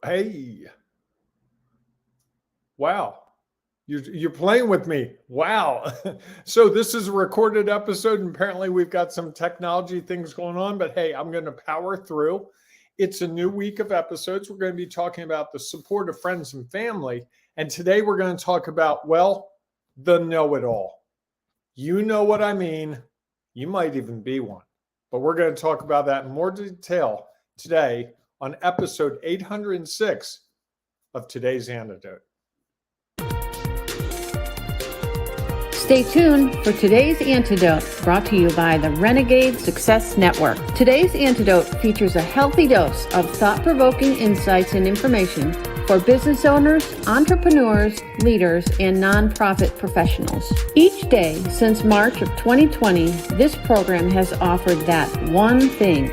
Hey, wow. You're playing with me. Wow. So this is a recorded episode, and apparently we've got some technology things going on, but hey, I'm going to power through. It's a new week of episodes. We're going to be talking about the support of friends and family. And today we're going to talk about, well, the know-it-all. You know what I mean. You might even be one. But we're going to talk about that in more detail today on episode 806 of today's Antidote. Stay tuned for today's Antidote, brought to you by the Renegade Success Network. Today's Antidote features a healthy dose of thought-provoking insights and information for business owners, entrepreneurs, leaders, and nonprofit professionals. Each day since March of 2020, this program has offered that one thing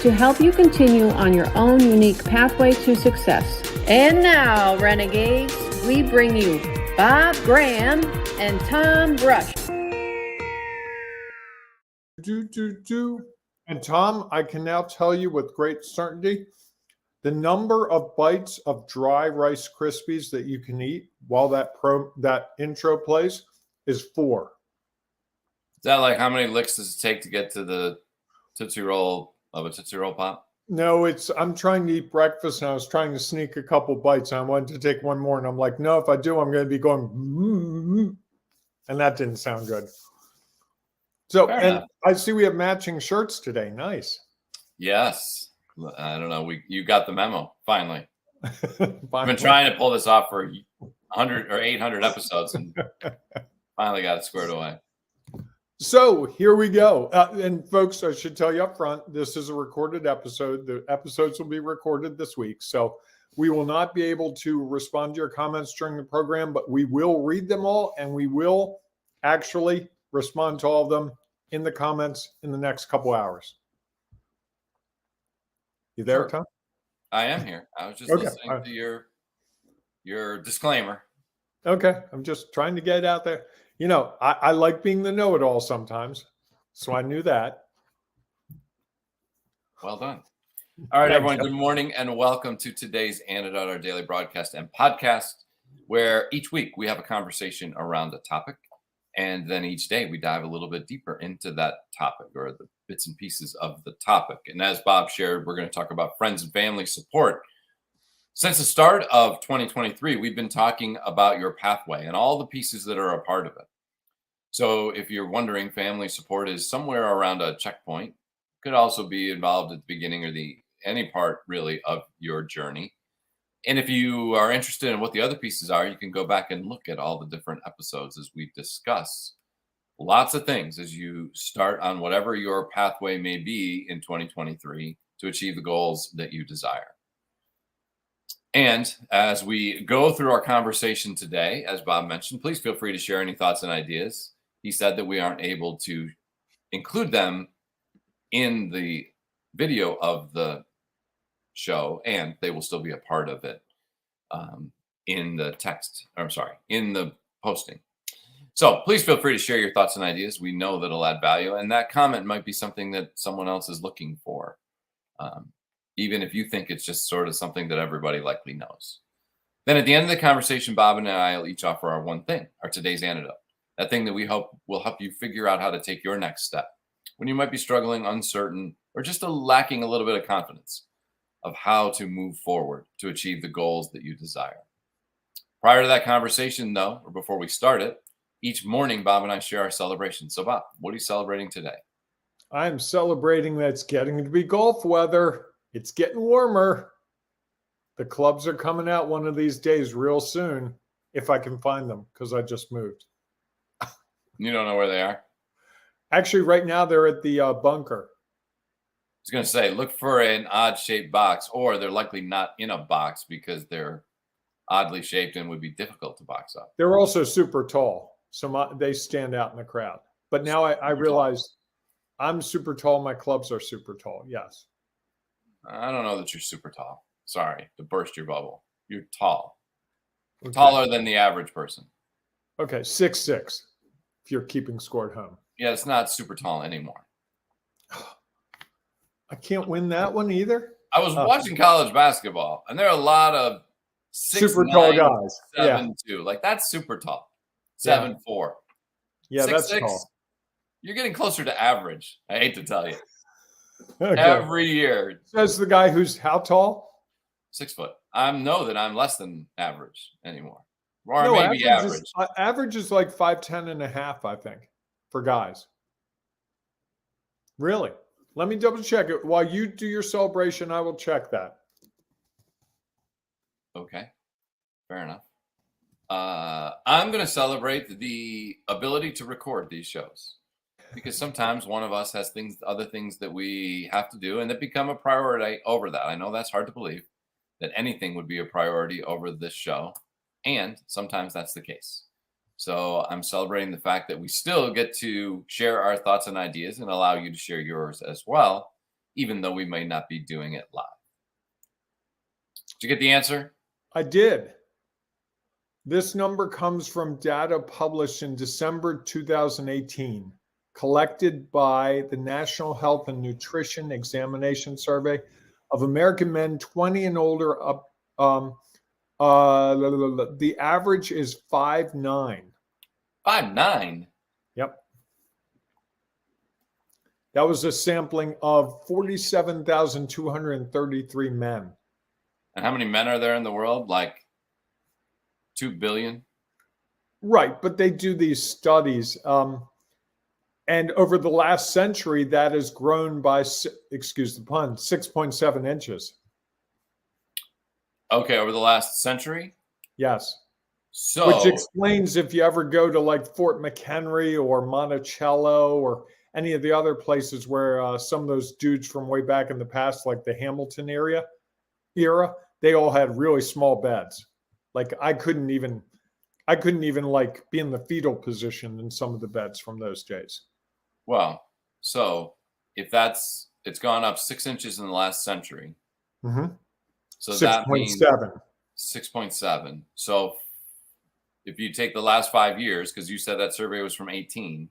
to help you continue on your own unique pathway to success. And now, Renegades, we bring you Bob Graham and Tom Brush. And Tom, I can now tell you with great certainty, the number of bites of dry Rice Krispies that you can eat while that intro plays is 4. Is that like how many licks does it take to get to the Tootsie Roll of a Tootsie Roll Pop? No, I'm trying to eat breakfast, and I was trying to sneak a couple bites. And I wanted to take one more, and I'm like, no, if I do, I'm going to be going, and that didn't sound good. So, and I see we have matching shirts today. Nice. Yes. I don't know. You got the memo finally. I've been trying to pull this off for 100 or 800 episodes, and finally got it squared away. So here we go. And folks, I should tell you up front, this is a recorded episode. The episodes will be recorded this week. So we will not be able to respond to your comments during the program, but we will read them all, and we will actually respond to all of them in the comments in the next couple hours. You there, Sure. Tom? I am here. I was just listening to your disclaimer. Okay. I'm just trying to get it out there. You know, I like being the know-it-all sometimes, so I knew that. Well done. All right, everyone, good morning and welcome to today's Antidote, our daily broadcast and podcast, where each week we have a conversation around a topic, and then each day we dive a little bit deeper into that topic or the bits and pieces of the topic. And as Bob shared, we're going to talk about friends and family support. Since the start of 2023, we've been talking about your pathway and all the pieces that are a part of it. So if you're wondering, family support is somewhere around a checkpoint. Could also be involved at the beginning or any part really of your journey. And if you are interested in what the other pieces are, you can go back and look at all the different episodes as we discuss lots of things as you start on whatever your pathway may be in 2023 to achieve the goals that you desire. And as we go through our conversation today, as Bob mentioned, please feel free to share any thoughts and ideas. He said that we aren't able to include them in the video of the show, and they will still be a part of it in the in the posting. So please feel free to share your thoughts and ideas. We know that it'll add value, and that comment might be something that someone else is looking for. Even if you think it's just sort of something that everybody likely knows. Then at the end of the conversation, Bob and I will each offer our one thing, our today's antidote. That thing that we hope will help you figure out how to take your next step when you might be struggling, uncertain, or just lacking a little bit of confidence of how to move forward to achieve the goals that you desire. Prior to that conversation, though, or before we start it, each morning, Bob and I share our celebration. So, Bob, what are you celebrating today? I'm celebrating that it's getting to be golf weather. It's getting warmer. The clubs are coming out one of these days real soon, if I can find them, because I just moved. You don't know where they are? Actually, right now they're at the bunker. I was going to say, look for an odd-shaped box, or they're likely not in a box because they're oddly shaped and would be difficult to box up. They're also super tall, so they stand out in the crowd. But now I realize I'm super tall. My clubs are super tall, yes. I don't know that you're super tall. Sorry to burst your bubble. You're tall. Okay. Taller than the average person. Okay, 6'6", if you're keeping score at home. Yeah, it's not super tall anymore. I can't win that one either. I was watching college basketball, and there are a lot of 6'9", super tall guys. 7'2". Like, that's super tall. 7'4". Yeah, 6'6", that's tall. you're getting closer to average. I hate to tell you. Okay. Every year. Says the guy who's how tall? 6 foot. I know that I'm less than average anymore. Or No, maybe average. Average is like 5'10" and a half, I think, for guys. Really? Let me double check it. While you do your celebration, I will check that. Okay. Fair enough. I'm going to celebrate the ability to record these shows, because sometimes one of us has other things that we have to do, and that become a priority over that. I know that's hard to believe, that anything would be a priority over this show, and sometimes that's the case. So I'm celebrating the fact that we still get to share our thoughts and ideas and allow you to share yours as well, even though we may not be doing it live. Did you get the answer? I did. This number comes from data published in December 2018, collected by the National Health and Nutrition Examination Survey of American men 20 and older. The average is 5'9". 5'9"? Yep. That was a sampling of 47,233 men. And how many men are there in the world? Like 2 billion? Right, but they do these studies. And over the last century, that has grown by, excuse the pun, 6.7 inches. Okay, over the last century? Yes. So, which explains if you ever go to like Fort McHenry or Monticello or any of the other places where some of those dudes from way back in the past, like the Hamilton era, they all had really small beds. Like I couldn't even like be in the fetal position in some of the beds from those days. Well, so if it's gone up 6 inches in the last century. Mm-hmm. So that means 6.7. 6.7. So if you take the last 5 years, because you said that survey was from 18,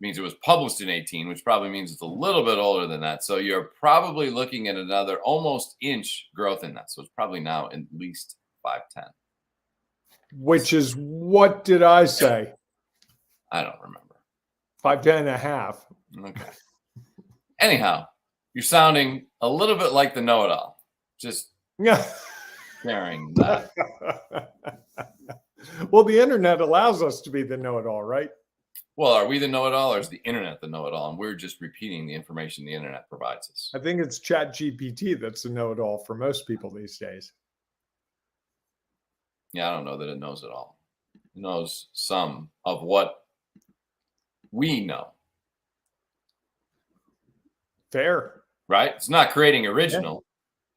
means it was published in 18, which probably means it's a little bit older than that. So you're probably looking at another almost inch growth in that. So it's probably now at least 5'10". Which is, what did I say? I don't remember. 5'10" and a half. Okay. Anyhow, you're sounding a little bit like the know-it-all. Just sharing that. Well, the internet allows us to be the know-it-all, right? Well, are we the know-it-all, or is the internet the know-it-all? And we're just repeating the information the internet provides us. I think it's ChatGPT that's the know-it-all for most people these days. Yeah, I don't know that it knows it all. It knows some of what we know. Fair. Right? It's not creating original. Yeah.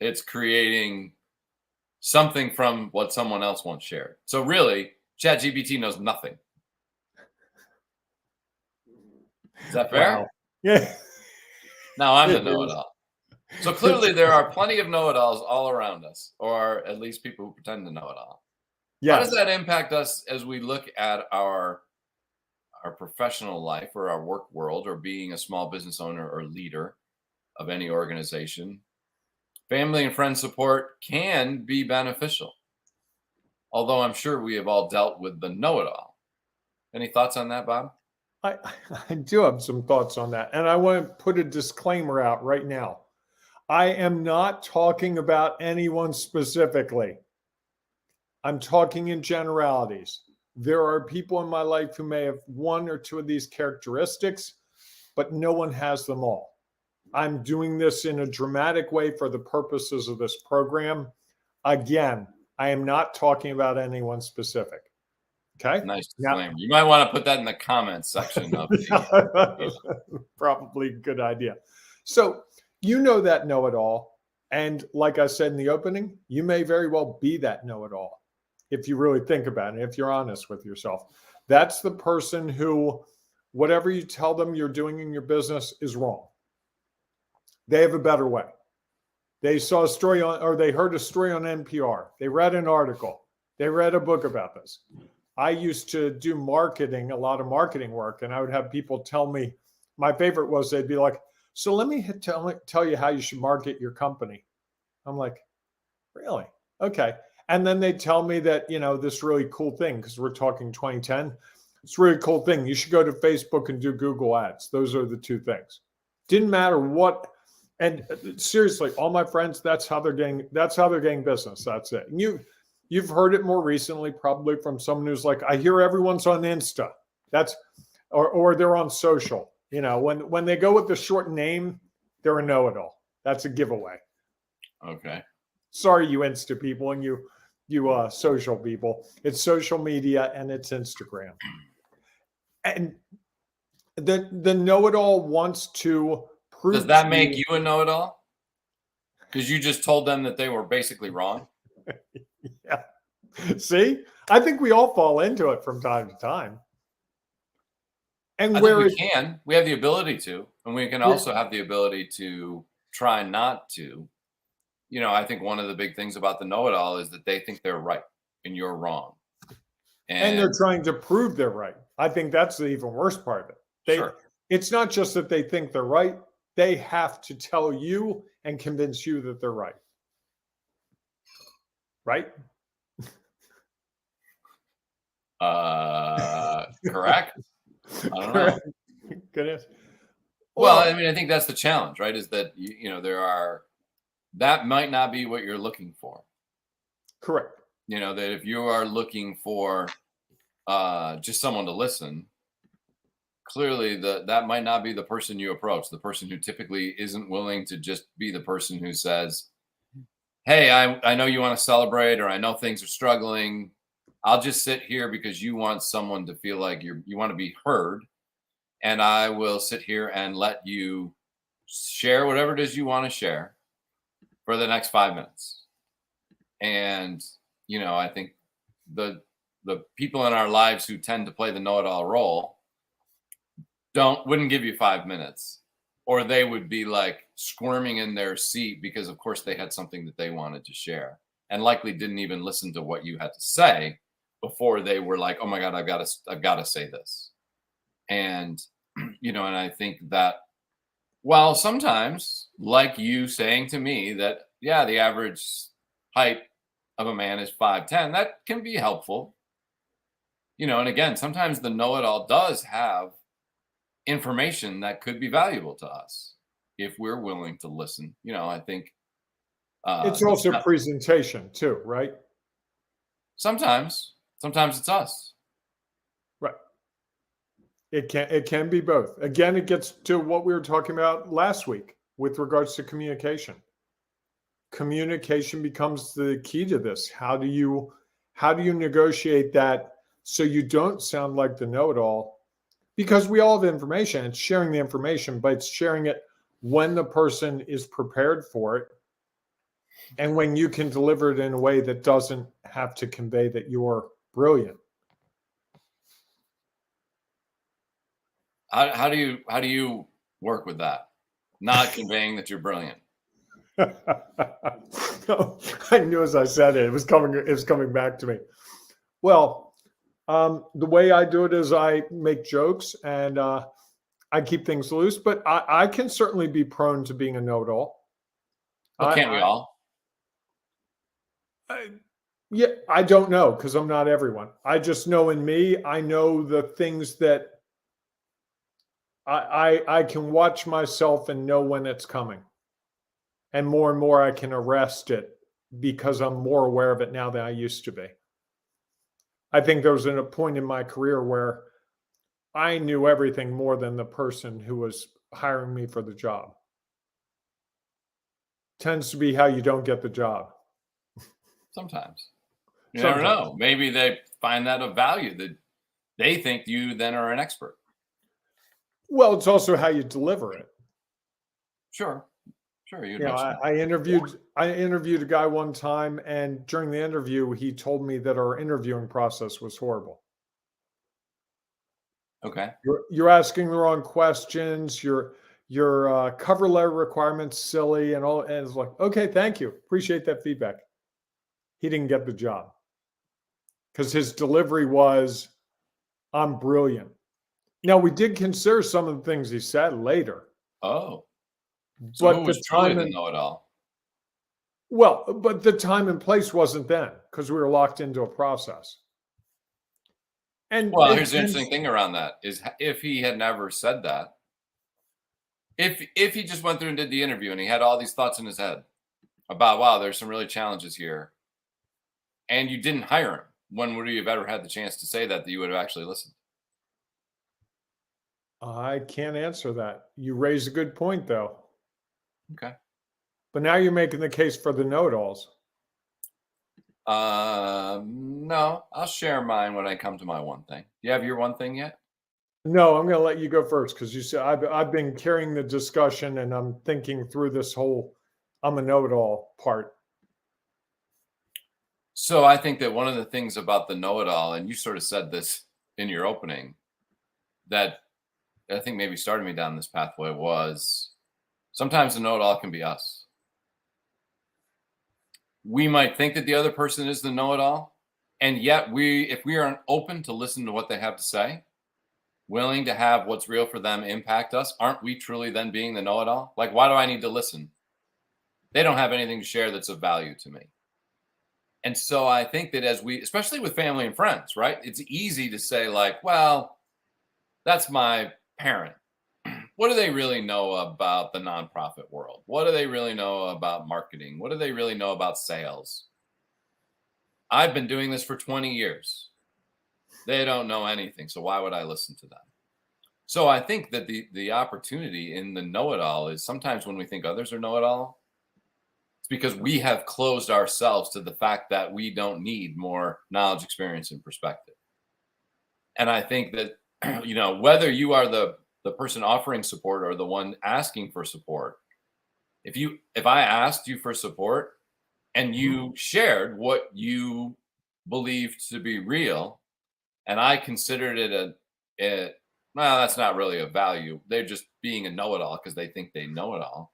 It's creating something from what someone else once shared. So really, ChatGPT knows nothing. Is that fair? Wow. Yeah. Now I'm the know-it-all. So clearly there are plenty of know-it-alls all around us, or at least people who pretend to know it all. Yes. How does that impact us as we look at our professional life or our work world, or being a small business owner or leader of any organization? Family and friend support can be beneficial, although I'm sure we have all dealt with the know-it-all. Any thoughts on that, Bob? I do have some thoughts on that. And I want to put a disclaimer out right now. I am not talking about anyone specifically. I'm talking in generalities. There are people in my life who may have one or two of these characteristics, but no one has them all. I'm doing this in a dramatic way for the purposes of this program. Again, I am not talking about anyone specific. Okay. Nice disclaimer. You might want to put that in the comments section of the probably a good idea. So you know that know-it-all. And like I said in the opening, you may very well be that know-it-all if you really think about it, if you're honest with yourself. That's the person who, whatever you tell them you're doing in your business is wrong. They have a better way. They saw a story on, or they heard a story on NPR. They read an article. They read a book about this. I used to do marketing, a lot of marketing work, and I would have people tell me, my favorite was they'd be like, So let me tell you how you should market your company. I'm like, really? Okay. And then they tell me that, this really cool thing, because we're talking 2010. It's a really cool thing. You should go to Facebook and do Google ads. Those are the two things. Didn't matter what. And seriously, all my friends, that's how they're getting business. That's it. And you've heard it more recently, probably from someone who's like, I hear everyone's on Insta. Or they're on social. When they go with the short name, they're a know-it-all. That's a giveaway. Okay. Sorry, you Insta people and you social people. It's social media and it's Instagram. And the know-it-all wants to prove. Does that make you a know-it-all? Because you just told them that they were basically wrong. Yeah. See, I think we all fall into it from time to time. And we have the ability to, and we can also have the ability to try not to. I think one of the big things about the know-it-all is that they think they're right and you're wrong. And they're trying to prove they're right. I think that's the even worse part of it. Sure. It's not just that they think they're right. They have to tell you and convince you that they're right. Right? Correct. I don't know. Goodness. Well, I mean, I think that's the challenge, right? Is that, that might not be what you're looking for. Correct. That if you are looking for just someone to listen, clearly that might not be the person you approach, the person who typically isn't willing to just be the person who says, hey, I know you want to celebrate, or I know things are struggling. I'll just sit here because you want someone to feel like you want to be heard. And I will sit here and let you share whatever it is you want to share for the next 5 minutes. And, I think the people in our lives who tend to play the know-it-all role wouldn't give you 5 minutes, or they would be like squirming in their seat because of course they had something that they wanted to share and likely didn't even listen to what you had to say before they were like, oh my God, I've got to say this. And, and I think that while sometimes, like you saying to me that, yeah, the average height of a man is 5'10", that can be helpful. And again, sometimes the know-it-all does have information that could be valuable to us if we're willing to listen. I think it's also presentation too, right? Sometimes it's us. Right. It can be both. Again, it gets to what we were talking about last week with regards to communication. Communication becomes the key to this. How do you negotiate that so you don't sound like the know-it-all? Because we all have information. It's sharing the information, but it's sharing it when the person is prepared for it and when you can deliver it in a way that doesn't have to convey that you're brilliant. How do you work with that? Not conveying that you're brilliant. I knew as I said it was coming back to me. Well, the way I do it is I make jokes and I keep things loose, but I can certainly be prone to being a know-it-all. Well, can't we all? Yeah, I don't know because I'm not everyone. I just know in me, I know the things that I can watch myself and know when it's coming. And more I can arrest it because I'm more aware of it now than I used to be. I think there was a point in my career where I knew everything more than the person who was hiring me for the job. Tends to be how you don't get the job. Sometimes. You never know. Maybe they find that of value, that they think you then are an expert. Well, it's also how you deliver it. Sure. I interviewed a guy one time, and during the interview, he told me that our interviewing process was horrible. Okay. You're asking the wrong questions. Your cover letter requirements silly and all. And it's like, okay, thank you, appreciate that feedback. He didn't get the job because his delivery was, "I'm brilliant." Now we did consider some of the things he said later. Oh. So But who the was truly time the and know-it-all? well, but the time and place wasn't then because we were locked into a process. And Well, it here's the tends interesting thing around that is if he had never said that, if he just went through and did the interview and he had all these thoughts in his head about, wow, there's some really challenges here, and you didn't hire him, when would you have ever had the chance to say that you would have actually listened? I can't answer that. You raise a good point though. Okay. But now you're making the case for the know-it-alls. No, I'll share mine when I come to my one thing. You have your one thing yet? No, I'm going to let you go first because you said I've been carrying the discussion and I'm thinking through this whole I'm a know-it-all part. So I think that one of the things about the know-it-all, and you sort of said this in your opening, that I think maybe started me down this pathway was sometimes the know-it-all can be us. We might think that the other person is the know-it-all, and yet if we aren't open to listen to what they have to say, willing to have what's real for them impact us, aren't we truly then being the know-it-all? Like, why do I need to listen? They don't have anything to share that's of value to me. And so I think that as we, especially with family and friends, right? It's easy to say, like, well, that's my parent. What do they really know about the nonprofit world? What do they really know about marketing? What do they really know about sales? I've been doing this for 20 years. They don't know anything. So why would I listen to them? So I think that the opportunity in the know-it-all is sometimes when we think others are know-it-all, it's because we have closed ourselves to the fact that we don't need more knowledge, experience, and perspective. And I think that, whether you are the person offering support or the one asking for support, if I asked you for support and you shared what you believed to be real, and I considered it well, that's not really a value. They're just being a know-it-all because they think they know it all.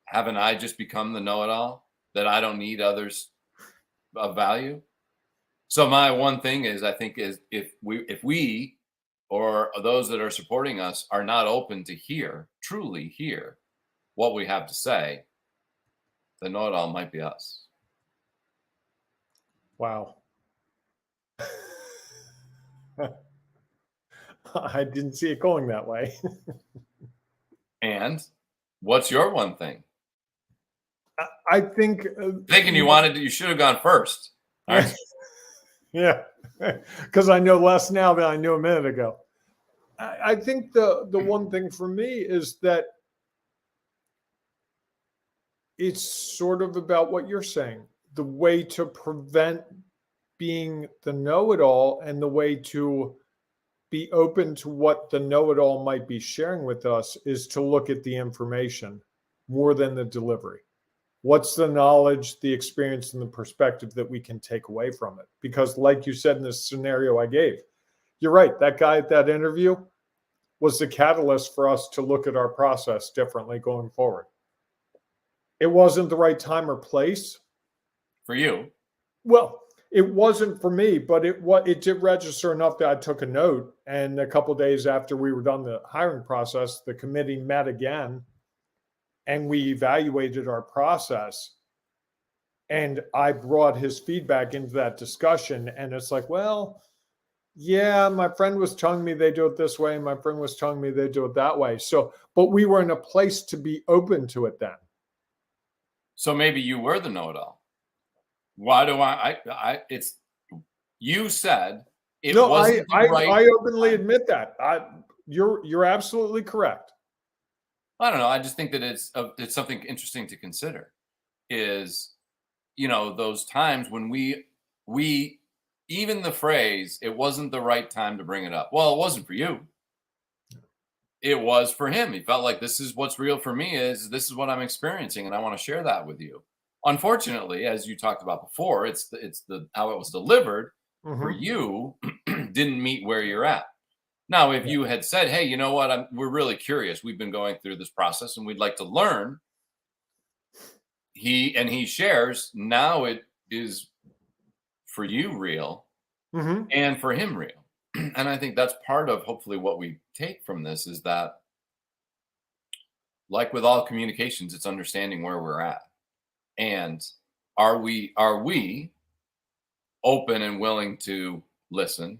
Haven't I just become the know-it-all that I don't need others of value? So my one thing is, I think, is if we or those that are supporting us are not open to truly hear what we have to say, the know-it-all might be us. Wow. I didn't see it going that way. And what's your one thing? I think Thinking you should have gone first. All right. yeah, because I know less now than I knew a minute ago. I think the one thing for me is that it's sort of about what you're saying. The way to prevent being the know-it-all and the way to be open to what the know-it-all might be sharing with us is to look at the information more than the delivery. What's the knowledge, the experience, and the perspective that we can take away from it? Because like you said in this scenario I gave, you're right. That guy at that interview was the catalyst for us to look at our process differently going forward. It wasn't the right time or place. For you. Well, it wasn't for me, but it did register enough that I took a note. And a couple of days after we were done the hiring process, the committee met again and we evaluated our process. And I brought his feedback into that discussion. And it's like, well, yeah, my friend was telling me they do it this way. And my friend was telling me they do it that way. So, but we were in a place to be open to it then. So maybe you were the know-it-all. Why do it's, you said it No, wasn't the right. I openly admit that. You're absolutely correct. I don't know. I just think that it's something interesting to consider is, those times when we even the phrase, it wasn't the right time to bring it up. Well, it wasn't for you. It was for him. He felt like this is what's real for me, this is what I'm experiencing. And I want to share that with you. Unfortunately, as you talked about before, it's the how it was delivered for you didn't meet where you're at. Now, if you had said, hey, you know what, we're really curious. We've been going through this process and we'd like to learn. He shares, now it is for you real and for him real. And I think that's part of hopefully what we take from this is that like with all communications, it's understanding where we're at. And are we open and willing to listen?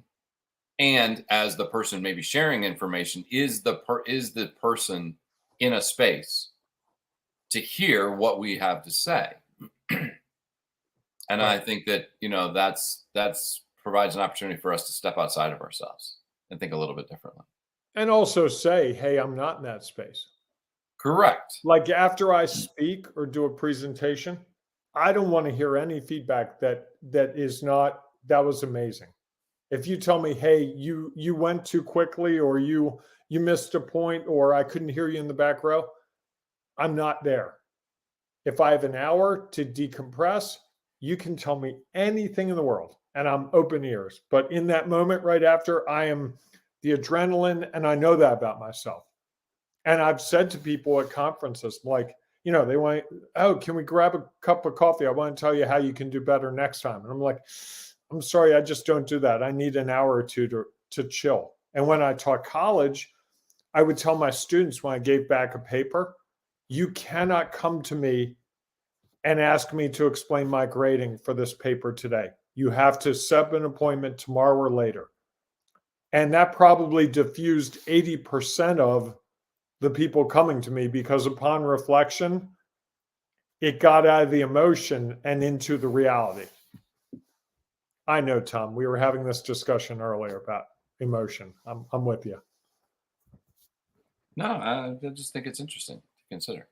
And as the person maybe sharing information, is the person in a space to hear what we have to say? And I think that, that's provides an opportunity for us to step outside of ourselves and think a little bit differently. And also say, hey, I'm not in that space. Correct. Like after I speak or do a presentation, I don't want to hear any feedback that was amazing. If you tell me, hey, you went too quickly, or you missed a point, or I couldn't hear you in the back row, I'm not there. If I have an hour to decompress, you can tell me anything in the world and I'm open ears. But in that moment right after, I am the adrenaline, and I know that about myself. And I've said to people at conferences, like, they want, oh, can we grab a cup of coffee? I want to tell you how you can do better next time. And I'm like, I'm sorry, I just don't do that. I need an hour or two to chill. And when I taught college, I would tell my students when I gave back a paper, you cannot come to me and ask me to explain my grading for this paper today. You have to set an appointment tomorrow or later. And that probably diffused 80% of the people coming to me, because upon reflection, it got out of the emotion and into the reality. I know, Tom, we were having this discussion earlier about emotion. I'm with you. No, I just think it's interesting to consider.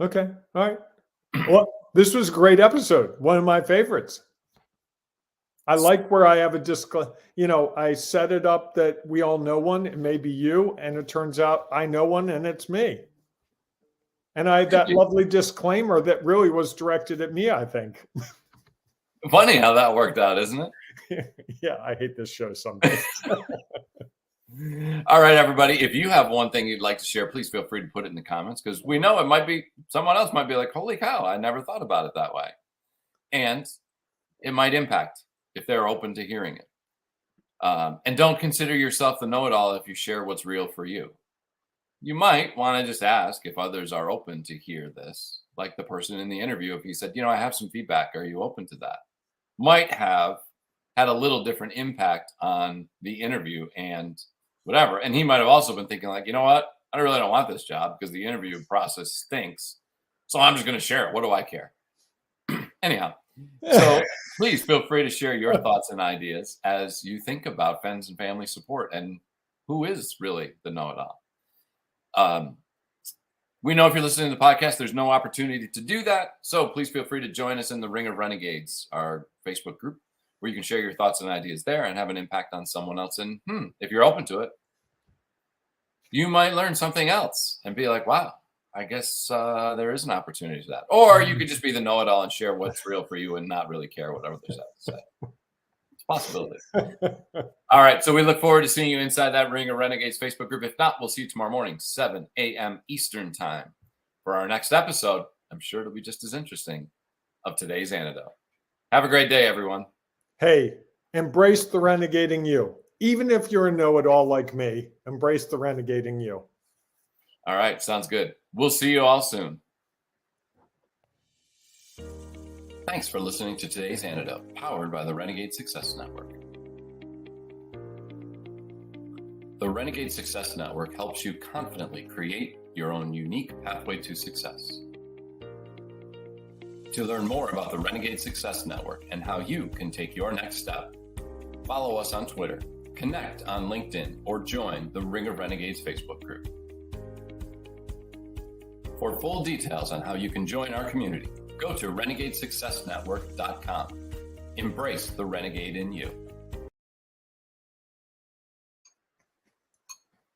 Okay. All right. Well, this was a great episode. One of my favorites. I like where I have I set it up that we all know one. It may be you, and it turns out I know one, and it's me. And I had that lovely disclaimer that really was directed at me, I think. Funny how that worked out, isn't it? Yeah, I hate this show sometimes. All right, everybody. If you have one thing you'd like to share, please feel free to put it in the comments, because we know it might be someone else might be like, holy cow, I never thought about it that way. And it might impact if they're open to hearing it. And don't consider yourself the know-it-all if you share what's real for you. You might want to just ask if others are open to hear this, like the person in the interview. If he said, I have some feedback, are you open to that? Might have had a little different impact on the interview and whatever. And he might have also been thinking like, you know what? I really don't want this job because the interview process stinks. So I'm just going to share it. What do I care? Anyhow, so please feel free to share your thoughts and ideas as you think about friends and family support and who is really the know-it-all. We know if you're listening to the podcast, there's no opportunity to do that. So please feel free to join us in the Ring of Renegades, our Facebook group, where you can share your thoughts and ideas there and have an impact on someone else. And if you're open to it, you might learn something else and be like, wow, I guess there is an opportunity to that. Or you could just be the know-it-all and share what's real for you and not really care what others have to say. It's a possibility. All right. So we look forward to seeing you inside that Ring of Renegades Facebook group. If not, we'll see you tomorrow morning, 7 a.m. Eastern time for our next episode. I'm sure it'll be just as interesting, of today's Antidote. Have a great day, everyone. Hey, embrace the renegading you. Even if you're a know-it-all like me, embrace the renegading you. All right. Sounds good. We'll see you all soon. Thanks for listening to today's Antidote, powered by the Renegade Success Network. The Renegade Success Network helps you confidently create your own unique pathway to success. To learn more about the Renegade Success Network and how you can take your next step, follow us on Twitter, connect on LinkedIn, or join the Ring of Renegades Facebook group. For full details on how you can join our community, go to renegadesuccessnetwork.com. Embrace the renegade in you.